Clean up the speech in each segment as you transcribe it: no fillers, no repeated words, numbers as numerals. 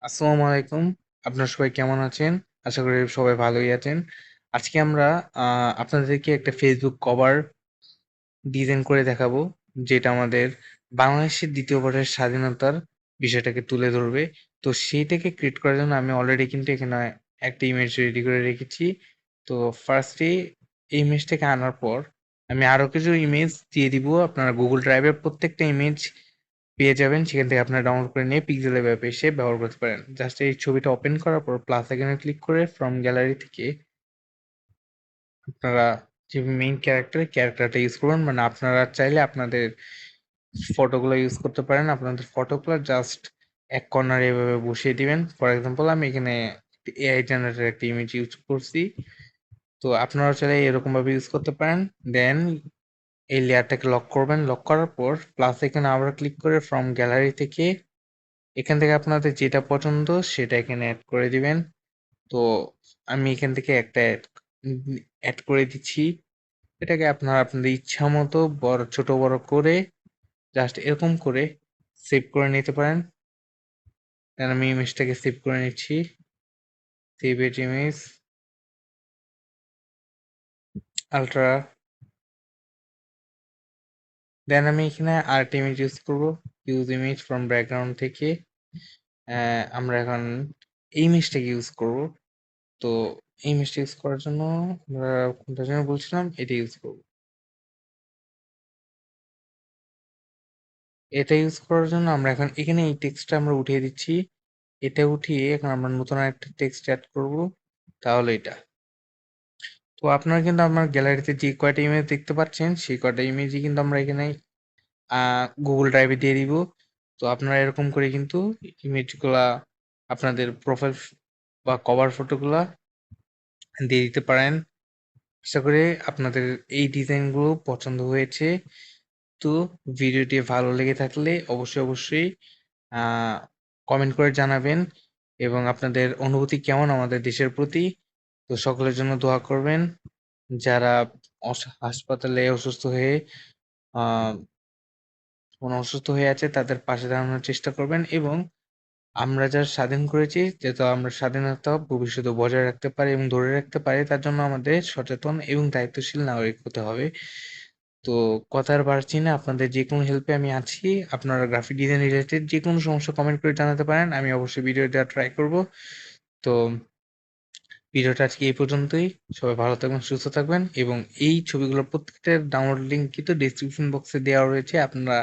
আসসালামু আলাইকুম। আপনারা সবাই কেমন আছেন? আশা করি সবাই ভালোই আছেন। আজকে আমরা আপনাদেরকে একটা Facebook কভার ডিজাইন করে দেখাবো, যেটা আমাদের বাংলাদেশের ২য় বারের স্বাধীনতার বিষয়টাকে তুলে ধরবে। তো সেইটাকে ক্রিয়েট করার জন্য আমি অলরেডি কিন্তু এখানে একটা ইমেজ রেডি করে রেখেছি। তো ফার্স্টে এই ইমেজটাকে আনার পর আমি আরো কিছু ইমেজ দিয়ে দিব। আপনারা Google Drive-এ প্রত্যেকটা ইমেজ পেয়ে যাবেন। সেখান থেকে আপনারা ডাউনলোড করে নিয়ে পিক্সেল অ্যাপে এসে ব্যবহার করতে পারেন। জাস্ট এই ছবিটা ওপেন করার পর প্লাস আইকনে ক্লিক করে ফ্রম গ্যালারি থেকে আপনারা যে মেইন ক্যারেক্টারটা ইউজ করবেন। মানে আপনারা চাইলে আপনাদের ফটোগুলো ইউজ করতে পারেন। আপনাদের ফটোগুলো জাস্ট এক কর্নারে এভাবে বসিয়ে দিবেন। ফর এক্সাম্পল আমি এখানে এআই জেনারেটেড একটা ইমেজ ইউজ করছি। তো আপনারা চাইলে এরকমভাবে ইউজ করতে পারেন। দেন এই লেয়ারটাকে লক করবেন। লক করার পর প্লাস আইকনে আবার ক্লিক করে ফ্রম গ্যালারি থেকে এখান থেকে আপনাদের যেটা পছন্দ সেটা এখানে অ্যাড করে দিবেন। তো আমি এখান থেকে একটা অ্যাড করে দিচ্ছি। এটাকে আপনারা আপনাদের ইচ্ছা মতো ছোট বড় করে জাস্ট এরকম করে সেভ করে নিতে পারেন। দেন আমি ইমেজটাকে সেভ করে নিচ্ছি। সেভ এট ইমেজ আলট্রা। দেন আমি এখানে আরেকটা ইমেজ ইউজ করব। ইউজ ইমেজ ফ্রম ব্যাকগ্রাউন্ড থেকে আমরা এখন এই ইমেজটাকে ইউজ করব। তো এই ইমেজটা ইউজ করার জন্য আমরা কোনটা যেন বলছিলাম, এটা ইউজ করব। এটা ইউজ করার জন্য আমরা এখন এখানে এই টেক্সটটা আমরা উঠিয়ে দিচ্ছি। এটা উঠিয়ে এখন আমরা নতুন আরেকটা টেক্সট অ্যাড করব। তাহলে এটা। তো আপনারা কিন্তু আমার গ্যালারিতে যে কয়টা ইমেজ দেখতে পাচ্ছেন সেই কয়টা ইমেজই কিন্তু আমরা এখানে Google Drive-এ দিয়ে দিব। তো আপনারা এরকম করে কিন্তু ইমেজগুলা আপনাদের প্রোফাইল বা কভার ফটোগুলা দিয়ে দিতে পারেন। আশা করি আপনাদের এই ডিজাইনগুলো পছন্দ হয়েছে। তো ভিডিওটি ভালো লেগে থাকলে অবশ্যই কমেন্ট করে জানাবেন এবং আপনাদের অনুভূতি কেমন আমাদের দেশের প্রতি। তো সকলের জন্য দোয়া করবেন। যারা হাসপাতালে অসুস্থ হয়ে আহ অসুস্থ হয়ে আছে তাদের পাশে দাঁড়ানোর চেষ্টা করবেন এবং আমরা যা স্বাধীন করেছি যাতে আমরা স্বাধীনতা ভবিষ্যতে বজায় রাখতে পারি এবং ধরে রাখতে পারি, তার জন্য আমাদের সচেতন এবং দায়িত্বশীল নাগরিক হতে হবে। তো কথা আর বাড়াচ্ছি না, আপনাদের যেকোনো হেল্পে আমি আছি। আপনারা গ্রাফিক ডিজাইন রিলেটেড যেকোনো সমস্যা কমেন্ট করে জানাতে পারেন। আমি অবশ্যই ভিডিও দেওয়ার ট্রাই করব। তো ভিডিওটা আজকে এই পর্যন্তই। সবাই ভালো থাকবেন, সুস্থ থাকবেন এবং এই ছবিগুলোর প্রত্যেকটার ডাউনলোড লিঙ্ক কিন্তু ডেসক্রিপশন বক্সে দেওয়া রয়েছে। আপনারা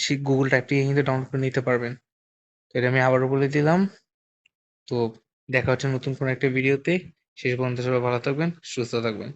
সেই Google Drive থেকে কিন্তু ডাউনলোড করে নিতে পারবেন। তো এটা আমি আবারও বলে দিলাম। তো দেখা হচ্ছে নতুন কোনো একটা ভিডিওতে। শেষ পর্যন্ত সবাই ভালো থাকবেন, সুস্থ থাকবেন।